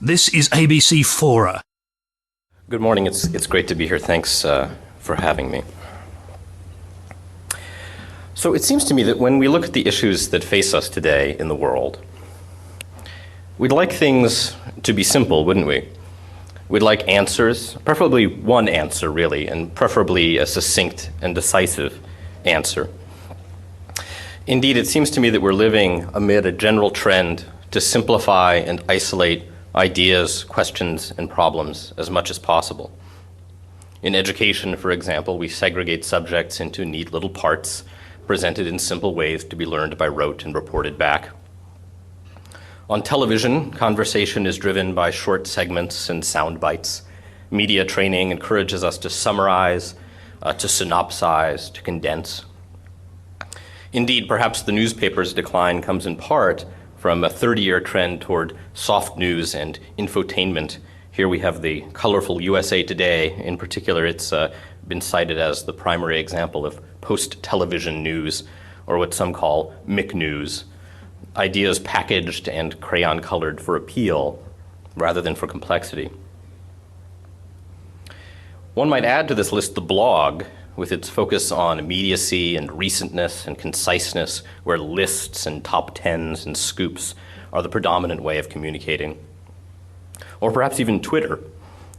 This is ABC Fora. Good morning. It's great to be here. Thanks for having me. So it seems to me that when we look at the issues that face us today in the world, we'd like things to be simple, wouldn't we? We'd like answers, preferably one answer, really, and preferably a succinct and decisive answer. Indeed, it seems to me that we're living amid a general trend to simplify and isolate ideas, questions, and problems as much as possible. In education, for example, we segregate subjects into neat little parts presented in simple ways to be learned by rote and reported back. On television, conversation is driven by short segments and sound bites. Media training encourages us to summarize, to synopsize, to condense. Indeed, perhaps the newspaper's decline comes in part from a 30-year trend toward soft news and infotainment. Here we have the colorful USA Today. In particular, it's been cited as the primary example of post-television news, or what some call McNews. Ideas packaged and crayon-colored for appeal rather than for complexity. One might add to this list the blog, with its focus on immediacy and recentness and conciseness, where lists and top tens and scoops are the predominant way of communicating. Or perhaps even Twitter,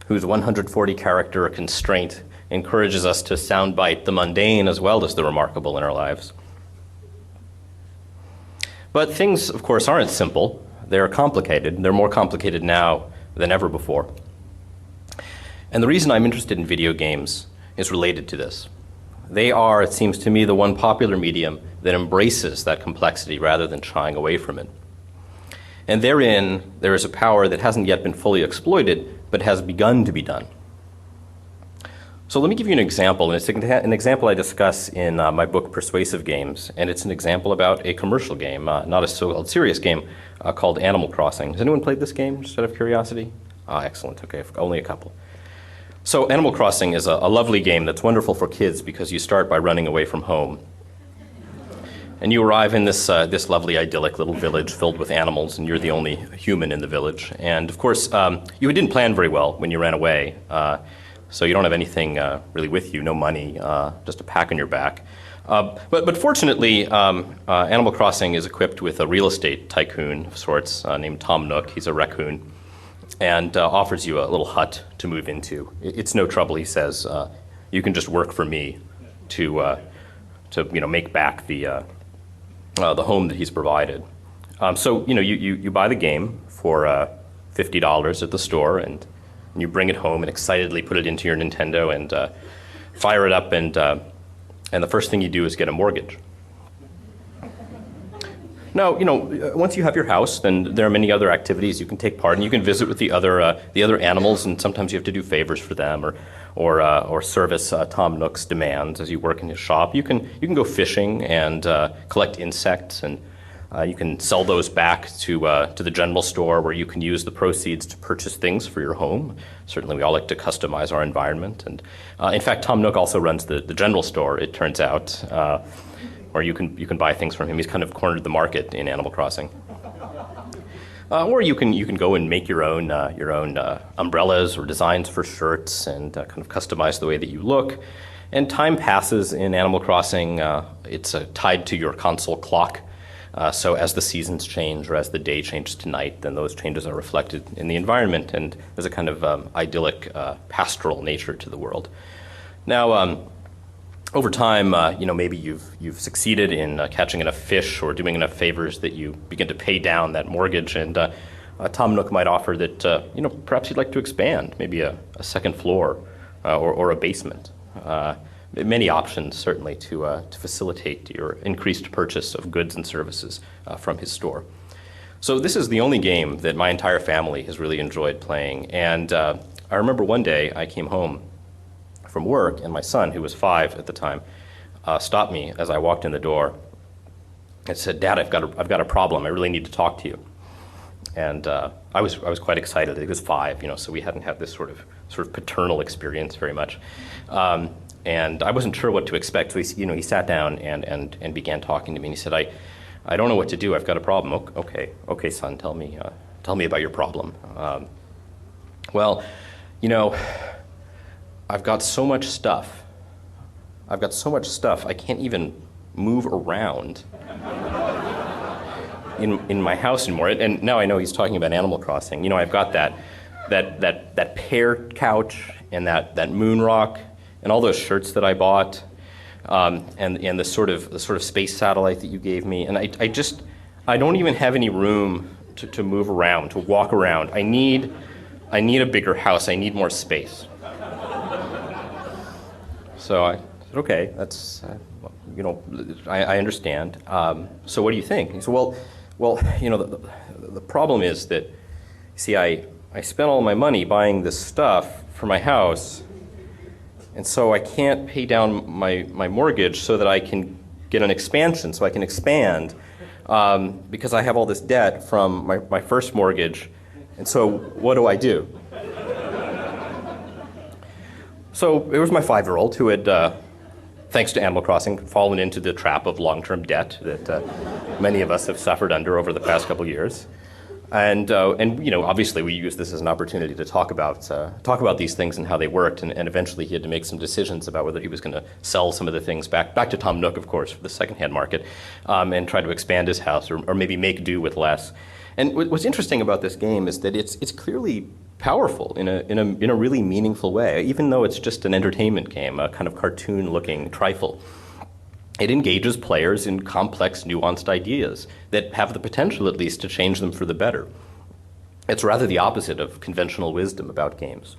whose 140-character constraint encourages us to soundbite the mundane as well as the remarkable in our lives. But things, of course, aren't simple. They're complicated. They're more complicated now than ever before. And the reason I'm interested in video games is related to this. They are, it seems to me, the one popular medium that embraces that complexity rather than shying away from it. And therein, there is a power that hasn't yet been fully exploited, but has begun to be done. So let me give you an example, and it's an example I discuss in my book, Persuasive Games, and it's an example about a commercial game, not a so-called serious game, called Animal Crossing. Has anyone played this game, just out of curiosity? Excellent, okay, only a couple. So Animal Crossing is a lovely game that's wonderful for kids because you start by running away from home. And you arrive in this lovely, idyllic little village filled with animals, and you're the only human in the village. And of course, you didn't plan very well when you ran away, so you don't have anything really with you, no money, just a pack on your back. But fortunately, Animal Crossing is equipped with a real estate tycoon of sorts named Tom Nook. He's a raccoon, and offers you a little hut to move into. It's no trouble, he says. You can just work for me to make back the home that he's provided. So you buy the game for $50 at the store, and you bring it home and excitedly put it into your Nintendo and fire it up, and the first thing you do is get a mortgage. Now, once you have your house, then there are many other activities you can take part in. You can visit with the other animals, and sometimes you have to do favors for them, or service Tom Nook's demands as you work in his shop. You can go fishing and collect insects, and you can sell those back to the general store, where you can use the proceeds to purchase things for your home. Certainly, we all like to customize our environment, and in fact, Tom Nook also runs the general store, it turns out. Or you can buy things from him. He's kind of cornered the market in Animal Crossing. Or you can go and make your own umbrellas or designs for shirts, and kind of customize the way that you look. And time passes in Animal Crossing. It's tied to your console clock. So as the seasons change, or as the day changes to night, then those changes are reflected in the environment, and there's a kind of idyllic, pastoral nature to the world. Now, over time, maybe you've succeeded in catching enough fish or doing enough favors that you begin to pay down that mortgage, and Tom Nook might offer that perhaps you'd like to expand, maybe a second floor or a basement. Many options, certainly, to facilitate your increased purchase of goods and services from his store. So this is the only game that my entire family has really enjoyed playing, and I remember one day I came home from work, and my son, who was 5 at the time, stopped me as I walked in the door and said, "Dad, I've got a problem. I really need to talk to you." And I was quite excited. He was 5, so we hadn't had this sort of paternal experience very much, and I wasn't sure what to expect. So he sat down and began talking to me, and he said, "I don't know what to do. I've got a problem." "Okay, son, tell me Tell me about your problem. Well, you know, I've got so much stuff. I can't even move around in my house anymore. And now I know he's talking about Animal Crossing. You know, I've got that pear couch and that moon rock and all those shirts that I bought, and the sort of space satellite that you gave me. And I don't even have any room to move around, to walk around. I need a bigger house. I need more space. So I said, okay, that's, you know, I understand. So what do you think? He said, well, you know, the problem is that, see, I spent all my money buying this stuff for my house, and so I can't pay down my mortgage so that I can get an expansion, so I can expand, because I have all this debt from my first mortgage, and so what do? So it was my 5-year-old who had, thanks to Animal Crossing, fallen into the trap of long-term debt that many of us have suffered under over the past couple years. And you know, obviously we used this as an opportunity to talk about these things and how they worked, and eventually he had to make some decisions about whether he was going to sell some of the things back to Tom Nook, of course, for the secondhand market, and try to expand his house, or maybe make do with less. And what's interesting about this game is that it's clearly powerful in a really meaningful way, even though it's just an entertainment game, a kind of cartoon-looking trifle. It engages players in complex, nuanced ideas that have the potential, at least, to change them for the better. It's rather the opposite of conventional wisdom about games.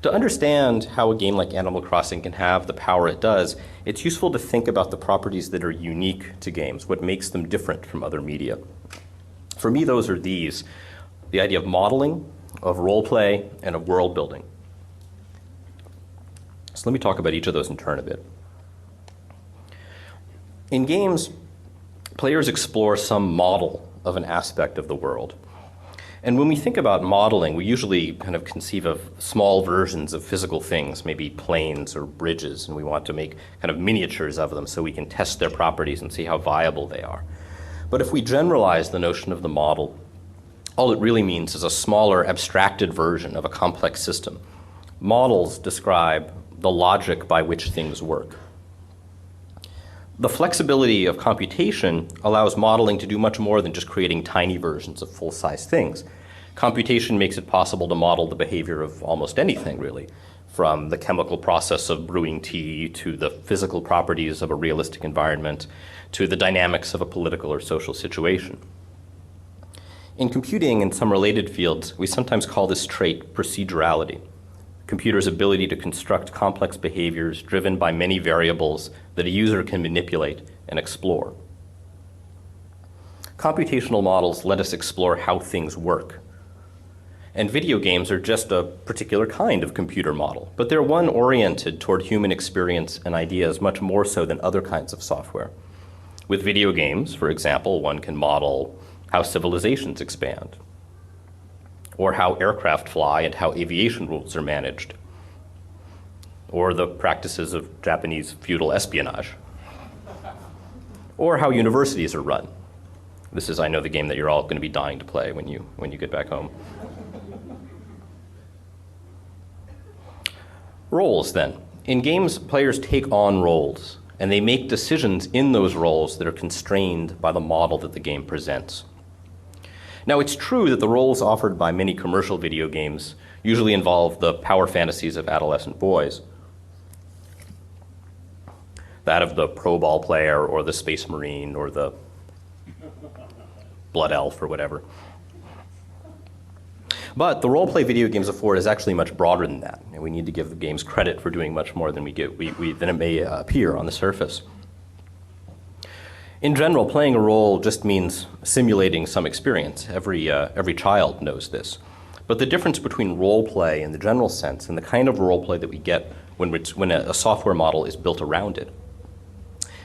To understand how a game like Animal Crossing can have the power it does, it's useful to think about the properties that are unique to games, what makes them different from other media. For me, those are these: the idea of modeling, of role play, and of world building. So let me talk about each of those in turn a bit. In games, players explore some model of an aspect of the world. And when we think about modeling, we usually kind of conceive of small versions of physical things, maybe planes or bridges, and we want to make kind of miniatures of them so we can test their properties and see how viable they are. But if we generalize the notion of the model, all it really means is a smaller, abstracted version of a complex system. Models describe the logic by which things work. The flexibility of computation allows modeling to do much more than just creating tiny versions of full-size things. Computation makes it possible to model the behavior of almost anything, really, from the chemical process of brewing tea to the physical properties of a realistic environment to the dynamics of a political or social situation. In computing and some related fields, we sometimes call this trait procedurality. Computers' ability to construct complex behaviors driven by many variables that a user can manipulate and explore. Computational models let us explore how things work. And video games are just a particular kind of computer model, but they're one oriented toward human experience and ideas much more so than other kinds of software. With video games, for example, one can model how civilizations expand, or how aircraft fly and how aviation rules are managed, or the practices of Japanese feudal espionage, or how universities are run. This is, I know, the game that you're all going to be dying to play when you get back home. Roles, then. In games, players take on roles, and they make decisions in those roles that are constrained by the model that the game presents. Now, it's true that the roles offered by many commercial video games usually involve the power fantasies of adolescent boys. That of the pro ball player or the space marine or the blood elf or whatever. But the role-play video games afford is actually much broader than that, and we need to give the games credit for doing much more than than it may appear on the surface. In general, playing a role just means simulating some experience. Every child knows this. But the difference between role play in the general sense and the kind of role play that we get when a software model is built around it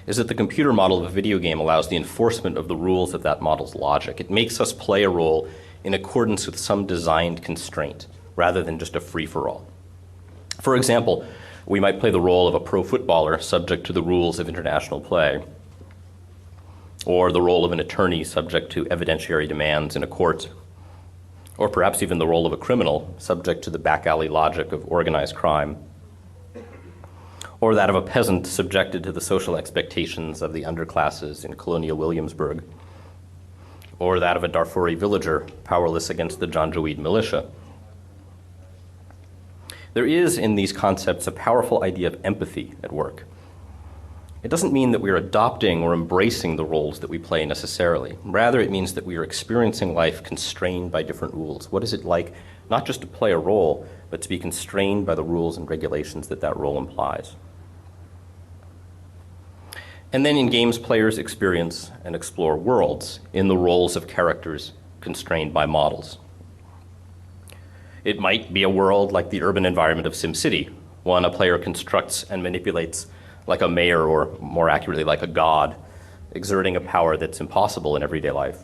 is that the computer model of a video game allows the enforcement of the rules of that model's logic. It makes us play a role in accordance with some designed constraint rather than just a free-for-all. For example, we might play the role of a pro footballer subject to the rules of international play, or the role of an attorney subject to evidentiary demands in a court, or perhaps even the role of a criminal subject to the back alley logic of organized crime, or that of a peasant subjected to the social expectations of the underclasses in colonial Williamsburg, or that of a Darfuri villager powerless against the Janjaweed militia. There is in these concepts a powerful idea of empathy at work. It doesn't mean that we are adopting or embracing the roles that we play necessarily. Rather, it means that we are experiencing life constrained by different rules. What is it like not just to play a role, but to be constrained by the rules and regulations that that role implies? And then in games, players experience and explore worlds in the roles of characters constrained by models. It might be a world like the urban environment of SimCity, one a player constructs and manipulates like a mayor, or more accurately, like a god, exerting a power that's impossible in everyday life.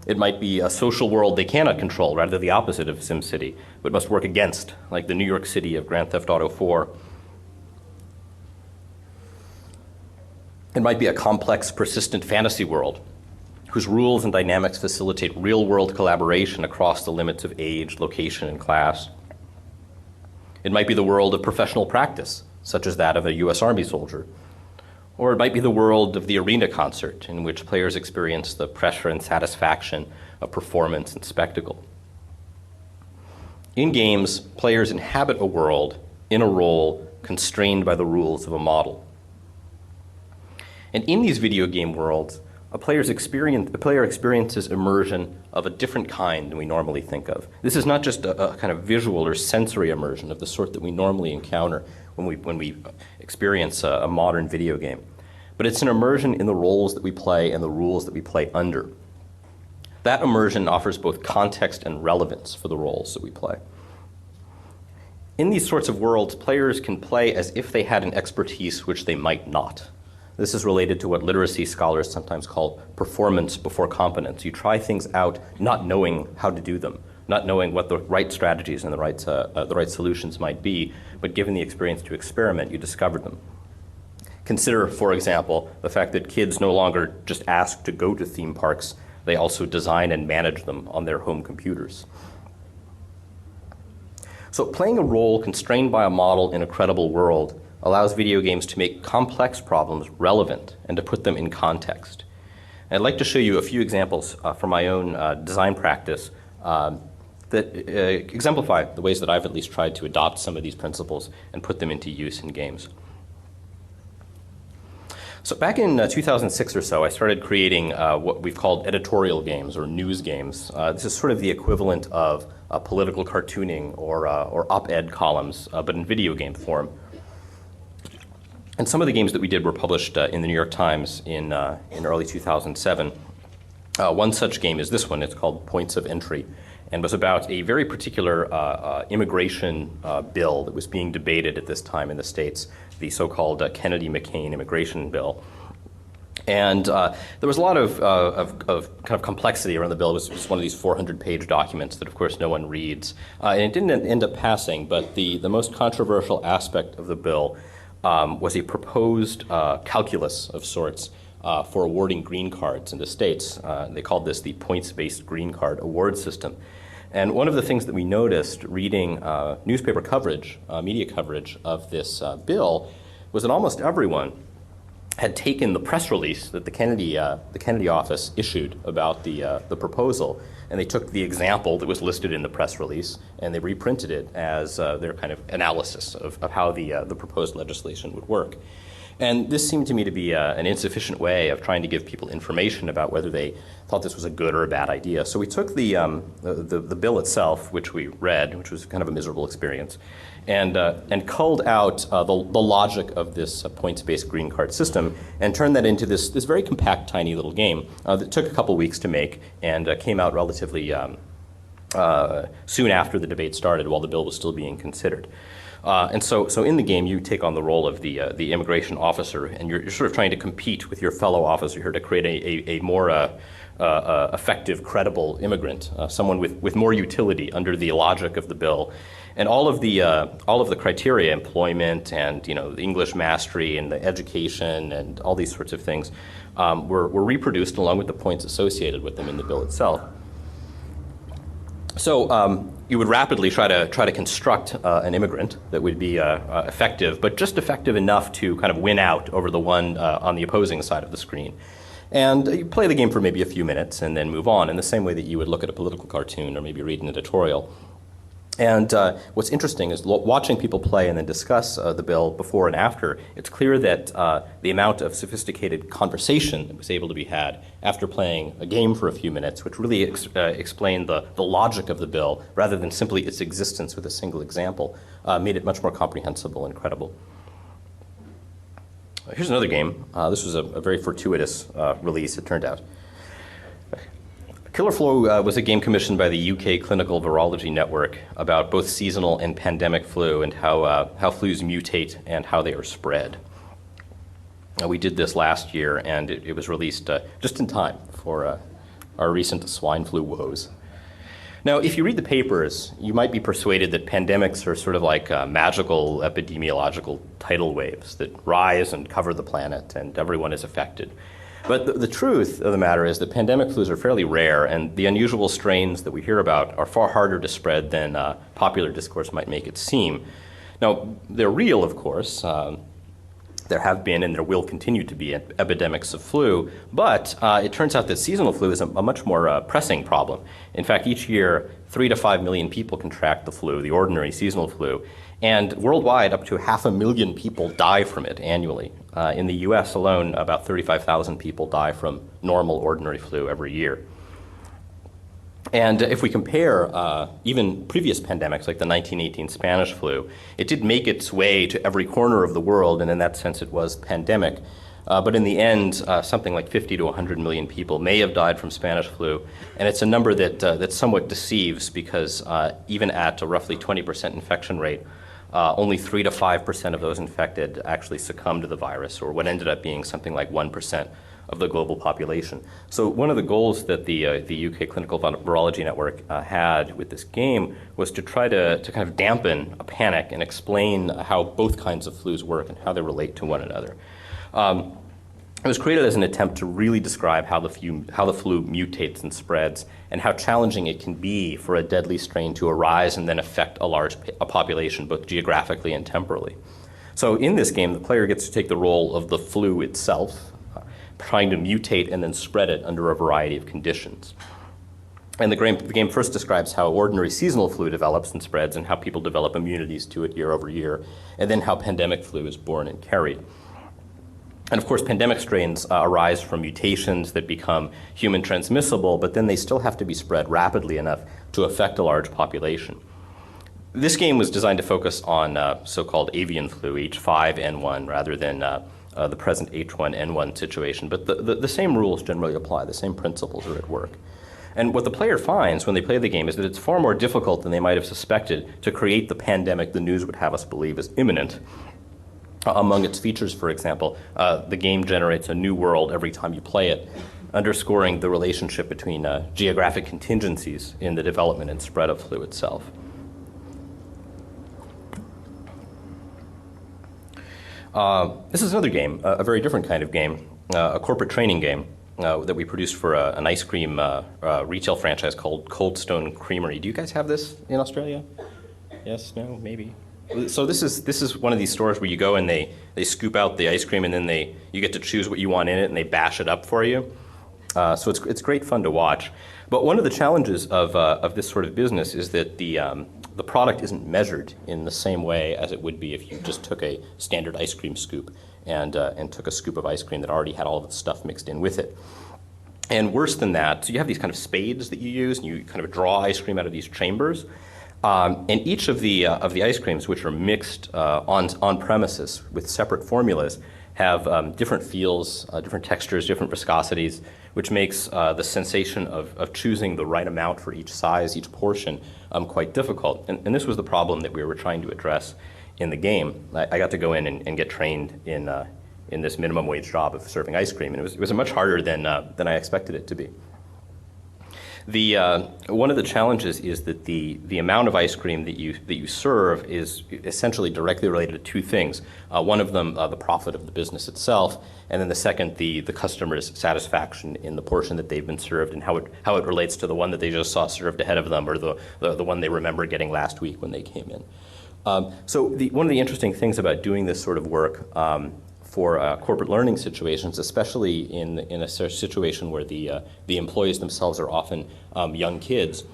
It might be a social world they cannot control, rather the opposite of SimCity, but must work against, like the New York City of Grand Theft Auto 4. It might be a complex, persistent fantasy world whose rules and dynamics facilitate real-world collaboration across the limits of age, location, and class. It might be the world of professional practice, such as that of a US Army soldier. Or it might be the world of the arena concert, in which players experience the pressure and satisfaction of performance and spectacle. In games, players inhabit a world in a role constrained by the rules of a model. And in these video game worlds, a player experiences immersion of a different kind than we normally think of. This is not just a kind of visual or sensory immersion of the sort that we normally encounter when we experience a modern video game, but it's an immersion in the roles that we play and the rules that we play under. That immersion offers both context and relevance for the roles that we play. In these sorts of worlds, players can play as if they had an expertise which they might not. This is related to what literacy scholars sometimes call performance before competence. You try things out not knowing how to do them, not knowing what the right strategies and the right solutions might be, but given the experience to experiment, you discover them. Consider, for example, the fact that kids no longer just ask to go to theme parks, they also design and manage them on their home computers. So playing a role constrained by a model in a credible world allows video games to make complex problems relevant and to put them in context. And I'd like to show you a few examples from my own design practice that exemplify the ways that I've at least tried to adopt some of these principles and put them into use in games. So back in 2006 or so, I started creating what we've called editorial games or news games. This is sort of the equivalent of political cartooning or op-ed columns, but in video game form. And some of the games that we did were published in the New York Times in early 2007. One such game is this one. It's called Points of Entry, and was about a very particular immigration bill that was being debated at this time in the States, the so-called Kennedy-McCain immigration bill. And there was a lot of kind of complexity around the bill. It was one of these 400-page documents that, of course, no one reads. And it didn't end up passing, but the most controversial aspect of the bill was a proposed calculus of sorts for awarding green cards in the States. They called this the points-based green card award system. And one of the things that we noticed reading newspaper coverage, media coverage of this bill, was that almost everyone had taken the press release that the Kennedy office issued about the proposal, and they took the example that was listed in the press release and they reprinted it as their kind of analysis of how the proposed legislation would work. And this seemed to me to be an insufficient way of trying to give people information about whether they thought this was a good or a bad idea. So we took the bill itself, which we read, which was kind of a miserable experience, and culled out the logic of this points-based green card system and turned that into this very compact, tiny little game that took a couple weeks to make and came out relatively soon after the debate started, while the bill was still being considered. And so in the game, you take on the role of the immigration officer, and you're sort of trying to compete with your fellow officer here to create a more effective, credible immigrant, someone with more utility under the logic of the bill. And all of the criteria, employment and the English mastery and the education and all these sorts of things, were reproduced along with the points associated with them in the bill itself. So you would rapidly try to construct an immigrant that would be effective, but just effective enough to kind of win out over the one on the opposing side of the screen. And you play the game for maybe a few minutes and then move on in the same way that you would look at a political cartoon or maybe read an editorial. And what's interesting is watching people play and then discuss the bill before and after. It's clear that the amount of sophisticated conversation that was able to be had after playing a game for a few minutes, which really explained the logic of the bill rather than simply its existence with a single example, made it much more comprehensible and credible. Here's another game. This was a very fortuitous release, it turned out. Killer Flu was a game commissioned by the UK Clinical Virology Network about both seasonal and pandemic flu and how flus mutate and how they are spread. We did this last year, and it was released just in time for our recent swine flu woes. Now, if you read the papers, you might be persuaded that pandemics are sort of like magical epidemiological tidal waves that rise and cover the planet, and everyone is affected. But the truth of the matter is that pandemic flus are fairly rare, and the unusual strains that we hear about are far harder to spread than popular discourse might make it seem. Now, they're real, of course. There have been and there will continue to be epidemics of flu, but it turns out that seasonal flu is a much more pressing problem. In fact, each year, 3 to 5 million people contract the flu, the ordinary seasonal flu, and worldwide, up to 500,000 people die from it annually. In the US alone, about 35,000 people die from normal, ordinary flu every year. And if we compare even previous pandemics, like the 1918 Spanish flu, it did make its way to every corner of the world, and in that sense it was pandemic. But in the end, something like 50 to 100 million people may have died from Spanish flu, and it's a number that somewhat deceives because even at a roughly 20% infection rate, only 3 to 5% of those infected actually succumbed to the virus, or what ended up being something like 1% of the global population. So one of the goals that the UK Clinical Virology Network had with this game was to try to kind of dampen a panic and explain how both kinds of flus work and how they relate to one another. It was created as an attempt to really describe how the flu mutates and spreads and how challenging it can be for a deadly strain to arise and then affect a population, both geographically and temporally. So in this game, the player gets to take the role of the flu itself, trying to mutate and then spread it under a variety of conditions. And the game first describes how ordinary seasonal flu develops and spreads and how people develop immunities to it year over year, and then how pandemic flu is born and carried. And of course, pandemic strains arise from mutations that become human transmissible, but then they still have to be spread rapidly enough to affect a large population. This game was designed to focus on so-called avian flu, H5N1, rather than the present H1N1 situation. But the same rules generally apply, the same principles are at work. And what the player finds when they play the game is that it's far more difficult than they might have suspected to create the pandemic the news would have us believe is imminent. Among its features, for example, the game generates a new world every time you play it, underscoring the relationship between geographic contingencies in the development and spread of flu itself. This is another game, a very different kind of game, a corporate training game that we produced for an ice cream retail franchise called Cold Stone Creamery. Do you guys have this in Australia? Yes, no, maybe? So this is one of these stores where you go and they scoop out the ice cream and then you get to choose what you want in it and they bash it up for you. So it's great fun to watch. But one of the challenges of this sort of business is that the product isn't measured in the same way as it would be if you just took a standard ice cream scoop and took a scoop of ice cream that already had all of the stuff mixed in with it. And worse than that, so you have these kind of spades that you use and you kind of draw ice cream out of these chambers. And each of the ice creams, which are mixed on premises with separate formulas, have different feels, different textures, different viscosities, which makes the sensation of choosing the right amount for each size, each portion, quite difficult. And this was the problem that we were trying to address in the game. I got to go in and get trained in this minimum wage job of serving ice cream, and it was much harder than I expected it to be. One of the challenges is that the amount of ice cream that you serve is essentially directly related to two things. One of them, the profit of the business itself, and then the second, the customer's satisfaction in the portion that they've been served and how it relates to the one that they just saw served ahead of them, or the one they remember getting last week when they came in. So one of the interesting things about doing this sort of work for corporate learning situations, especially in a situation where the employees themselves are often young kids,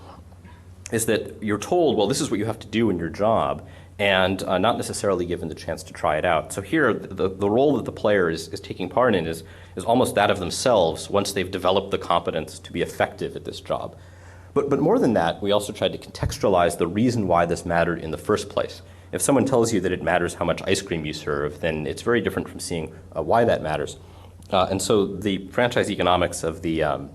is that you're told, well, this is what you have to do in your job, and not necessarily given the chance to try it out. So here, the role that the player is taking part in is almost that of themselves once they've developed the competence to be effective at this job. But more than that, we also tried to contextualize the reason why this mattered in the first place. If someone tells you that it matters how much ice cream you serve, then it's very different from seeing why that matters. And so the franchise economics of the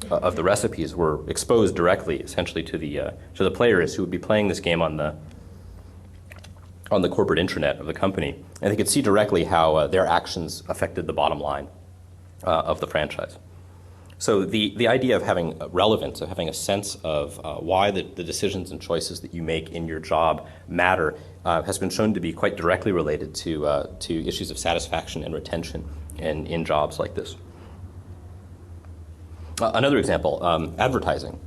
recipes were exposed directly, essentially, to the players who would be playing this game on the corporate intranet of the company, and they could see directly how their actions affected the bottom line of the franchise. So the idea of having relevance, of having a sense of why the decisions and choices that you make in your job matter, has been shown to be quite directly related to issues of satisfaction and retention in jobs like this. Another example, advertising.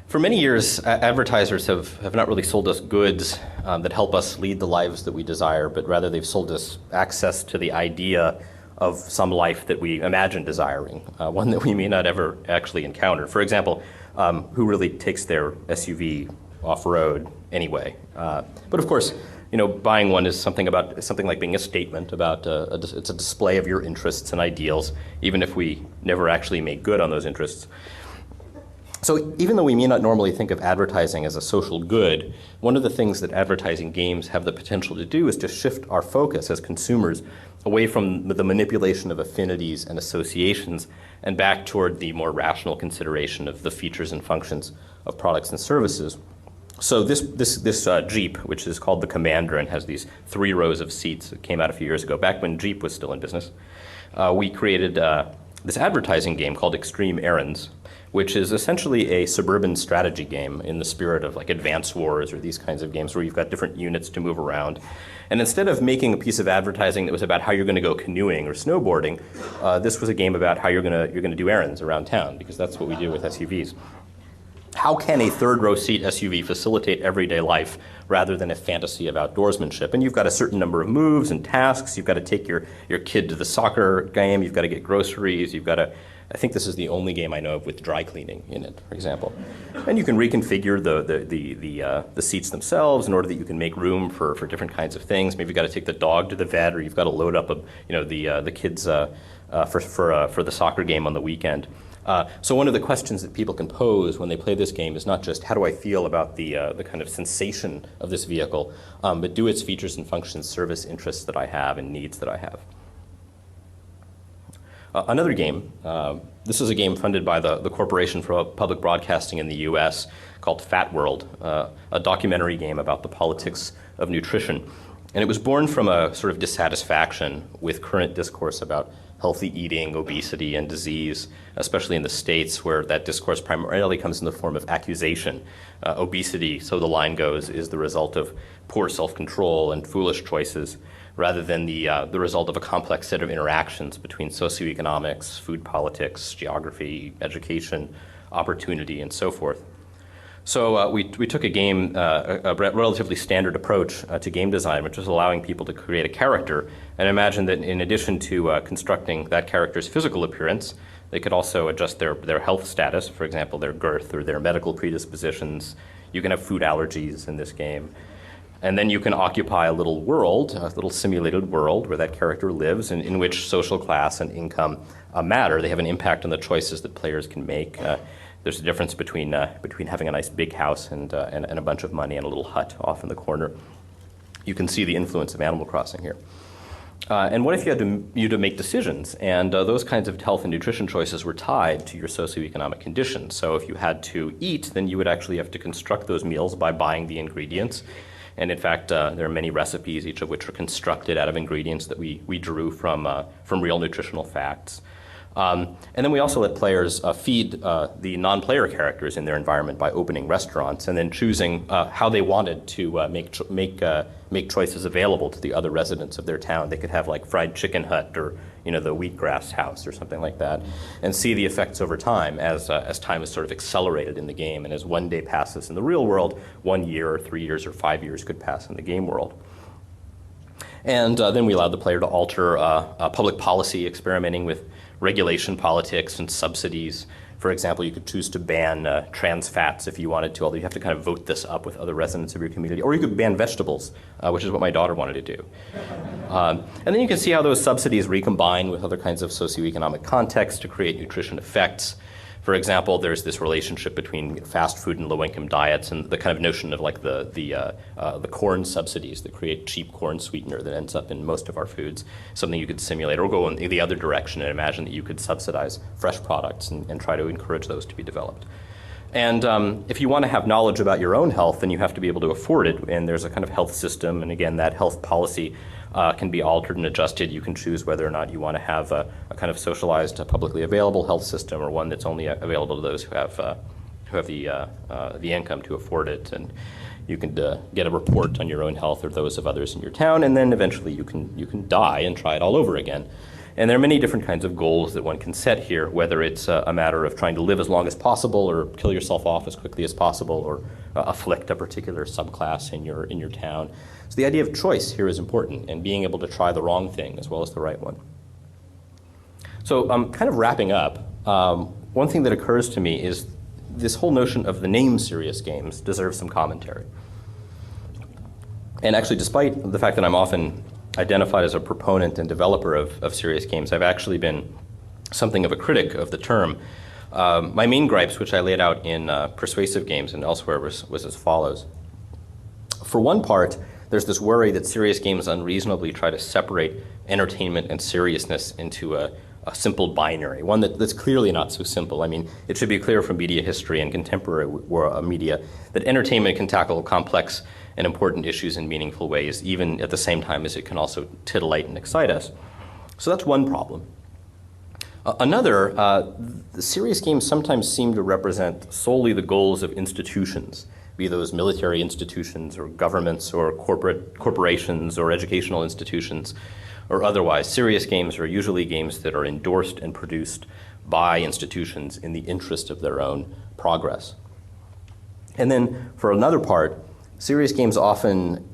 For many years, advertisers have not really sold us goods that help us lead the lives that we desire, but rather they've sold us access to the idea of some life that we imagine desiring, one that we may not ever actually encounter. For example, who really takes their SUV off-road anyway? But of course, buying one is something like being a statement about it's a display of your interests and ideals, even if we never actually make good on those interests. So even though we may not normally think of advertising as a social good, one of the things that advertising games have the potential to do is to shift our focus as consumers away from the manipulation of affinities and associations and back toward the more rational consideration of the features and functions of products and services. So this Jeep, which is called the Commander and has these 3 rows of seats that came out a few years ago, back when Jeep was still in business, we created this advertising game called Extreme Errands, which is essentially a suburban strategy game in the spirit of like Advance Wars or these kinds of games where you've got different units to move around. And instead of making a piece of advertising that was about how you're going to go canoeing or snowboarding, this was a game about how you're going to do errands around town, because that's what we do with SUVs. How can a third-row seat SUV facilitate everyday life rather than a fantasy of outdoorsmanship? And you've got a certain number of moves and tasks. You've got to take your kid to the soccer game. You've got to get groceries. You've got to, I think this is the only game I know of with dry cleaning in it, for example. And you can reconfigure the seats themselves in order that you can make room for different kinds of things. Maybe you've got to take the dog to the vet, or you've got to load up the kids for the soccer game on the weekend. So one of the questions that people can pose when they play this game is not just how do I feel about the kind of sensation of this vehicle, but do its features and functions service interests that I have and needs that I have. Another game, this is a game funded by the Corporation for Public Broadcasting in the US called Fat World, a documentary game about the politics of nutrition. And it was born from a sort of dissatisfaction with current discourse about healthy eating, obesity, and disease, especially in the States where that discourse primarily comes in the form of accusation. Obesity, so the line goes, is the result of poor self-control and foolish choices, rather than the result of a complex set of interactions between socioeconomics, food politics, geography, education, opportunity, and so forth. So we took a relatively standard approach to game design, which was allowing people to create a character and imagine that in addition to constructing that character's physical appearance, they could also adjust their health status, for example, their girth or their medical predispositions. You can have food allergies in this game. And then you can occupy a little world, a little simulated world where that character lives, and in which social class and income matter. They have an impact on the choices that players can make. There's a difference between having a nice big house and a bunch of money and a little hut off in the corner. You can see the influence of Animal Crossing here. And what if you had to make decisions, and those kinds of health and nutrition choices were tied to your socioeconomic conditions? So if you had to eat, then you would actually have to construct those meals by buying the ingredients. And in fact, there are many recipes, each of which are constructed out of ingredients that we drew from real nutritional facts. And then we also let players feed the non-player characters in their environment by opening restaurants and then choosing how they wanted to make choices available to the other residents of their town. They could have like fried chicken hut or the wheatgrass house or something like that, and see the effects over time as time is sort of accelerated in the game. And as one day passes in the real world, 1 year or 3 years or 5 years could pass in the game world. And then we allowed the player to alter public policy, experimenting with regulation politics and subsidies. For example, you could choose to ban trans fats if you wanted to, although you have to kind of vote this up with other residents of your community. Or you could ban vegetables, which is what my daughter wanted to do. And then you can see how those subsidies recombine with other kinds of socioeconomic contexts to create nutrition effects. For example, there's this relationship between fast food and low-income diets, and the kind of notion of like the corn subsidies that create cheap corn sweetener that ends up in most of our foods, something you could simulate, or go in the other direction and imagine that you could subsidize fresh products and try to encourage those to be developed. And if you want to have knowledge about your own health, then you have to be able to afford it, and there's a kind of health system, and again, that health policy can be altered and adjusted. You can choose whether or not you want to have a kind of socialized, publicly available health system, or one that's only available to those who have the income to afford it. And you can get a report on your own health or those of others in your town, and then eventually you can die and try it all over again. And there are many different kinds of goals that one can set here, whether it's a matter of trying to live as long as possible, or kill yourself off as quickly as possible, or afflict a particular subclass in your town. So the idea of choice here is important, and being able to try the wrong thing as well as the right one. So kind of wrapping up, one thing that occurs to me is this whole notion of the name serious games deserves some commentary. And actually, despite the fact that I'm often identified as a proponent and developer of serious games, I've actually been something of a critic of the term. My main gripes, which I laid out in Persuasive Games and elsewhere, was as follows. For one part, there's this worry that serious games unreasonably try to separate entertainment and seriousness into a simple binary, one that's clearly not so simple. I mean, it should be clear from media history and contemporary media that entertainment can tackle complex and important issues in meaningful ways, even at the same time as it can also titillate and excite us. So that's one problem. Another, the serious games sometimes seem to represent solely the goals of institutions, be those military institutions or governments or corporations or educational institutions or otherwise. Serious games are usually games that are endorsed and produced by institutions in the interest of their own progress. And then for another part, serious games often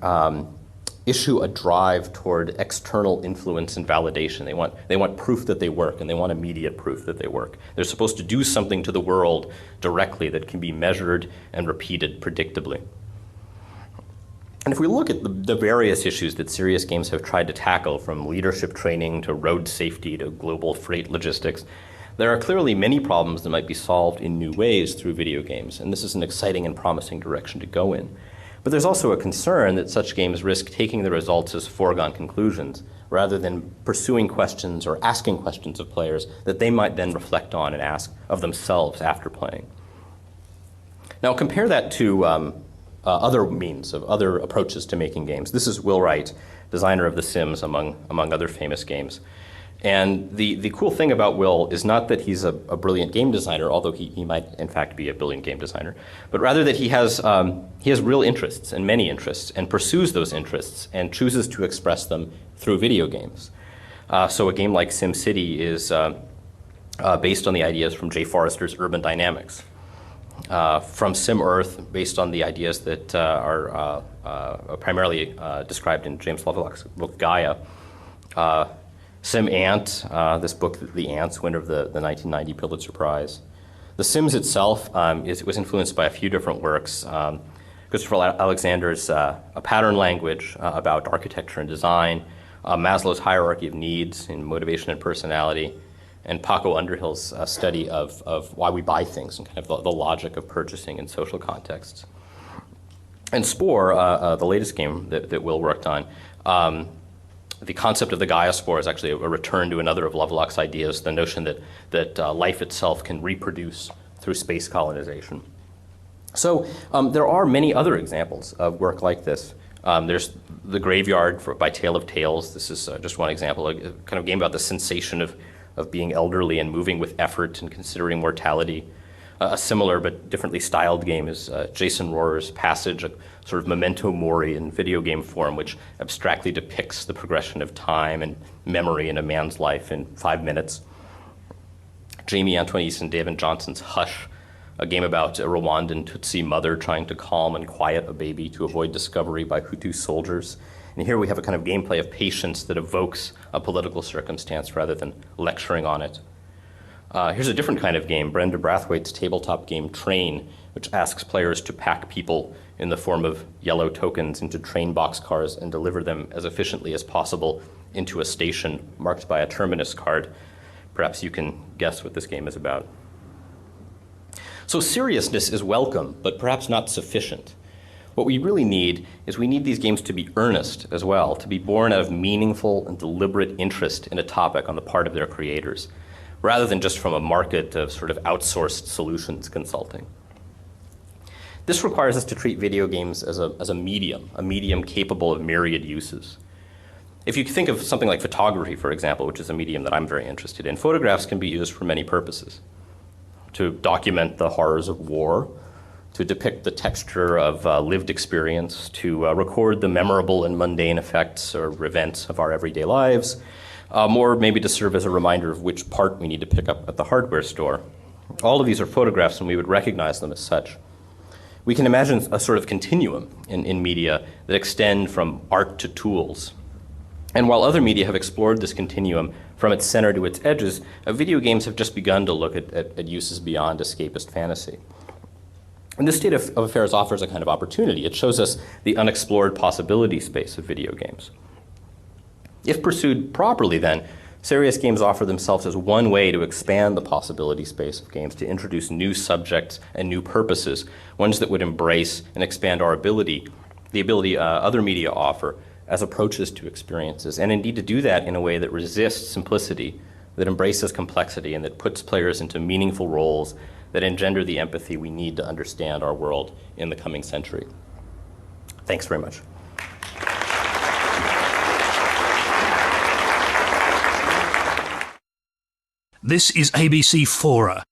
issue a drive toward external influence and validation. They want proof that they work, and they want immediate proof that they work. They're supposed to do something to the world directly that can be measured and repeated predictably. And if we look at the various issues that serious games have tried to tackle, from leadership training to road safety to global freight logistics, there are clearly many problems that might be solved in new ways through video games, and this is an exciting and promising direction to go in. But there's also a concern that such games risk taking the results as foregone conclusions, rather than pursuing questions or asking questions of players that they might then reflect on and ask of themselves after playing. Now compare that to other means, of other approaches to making games. This is Will Wright, designer of The Sims, among other famous games. And the cool thing about Will is not that he's a brilliant game designer, although he might in fact be a brilliant game designer, but rather that he has real interests, and many interests, and pursues those interests and chooses to express them through video games. So a game like SimCity is based on the ideas from Jay Forrester's Urban Dynamics. From SimEarth, based on the ideas that are primarily described in James Lovelock's book Gaia. SimAnt, this book, The Ants, winner of the 1990 Pulitzer Prize. The Sims itself was influenced by a few different works. Christopher Alexander's A Pattern Language about architecture and design, Maslow's Hierarchy of Needs in Motivation and Personality, and Paco Underhill's study of why we buy things and kind of the logic of purchasing in social contexts. And Spore, the latest game that Will worked on, the concept of the Gaia Spore is actually a return to another of Lovelock's ideas, the notion that life itself can reproduce through space colonization. So there are many other examples of work like this. There's The Graveyard by Tale of Tales. This is just one example, a kind of game about the sensation of of being elderly and moving with effort and considering mortality. A similar but differently styled game is Jason Rohrer's Passage, a sort of memento mori in video game form, which abstractly depicts the progression of time and memory in a man's life in 5 minutes. Jamie Antoinese and David Johnson's Hush, a game about a Rwandan Tutsi mother trying to calm and quiet a baby to avoid discovery by Hutu soldiers. And here we have a kind of gameplay of patience that evokes a political circumstance rather than lecturing on it. Here's a different kind of game, Brenda Brathwaite's tabletop game Train, which asks players to pack people in the form of yellow tokens into train boxcars and deliver them as efficiently as possible into a station marked by a terminus card. Perhaps you can guess what this game is about. So seriousness is welcome, but perhaps not sufficient. What we really need is we need these games to be earnest as well, to be born out of meaningful and deliberate interest in a topic on the part of their creators, rather than just from a market of sort of outsourced solutions consulting. This requires us to treat video games as a medium capable of myriad uses. If you think of something like photography, for example, which is a medium that I'm very interested in, photographs can be used for many purposes. To document the horrors of war, to depict the texture of lived experience, to record the memorable and mundane effects or events of our everyday lives, more maybe to serve as a reminder of which part we need to pick up at the hardware store. All of these are photographs, and we would recognize them as such. We can imagine a sort of continuum in media that extend from art to tools. And while other media have explored this continuum from its center to its edges, video games have just begun to look at uses beyond escapist fantasy. And this state of affairs offers a kind of opportunity. It shows us the unexplored possibility space of video games. If pursued properly, then, serious games offer themselves as one way to expand the possibility space of games, to introduce new subjects and new purposes, ones that would embrace and expand our ability, the ability other media offer as approaches to experiences, and indeed to do that in a way that resists simplicity, that embraces complexity, and that puts players into meaningful roles that engender the empathy we need to understand our world in the coming century. Thanks very much. This is ABC Fora.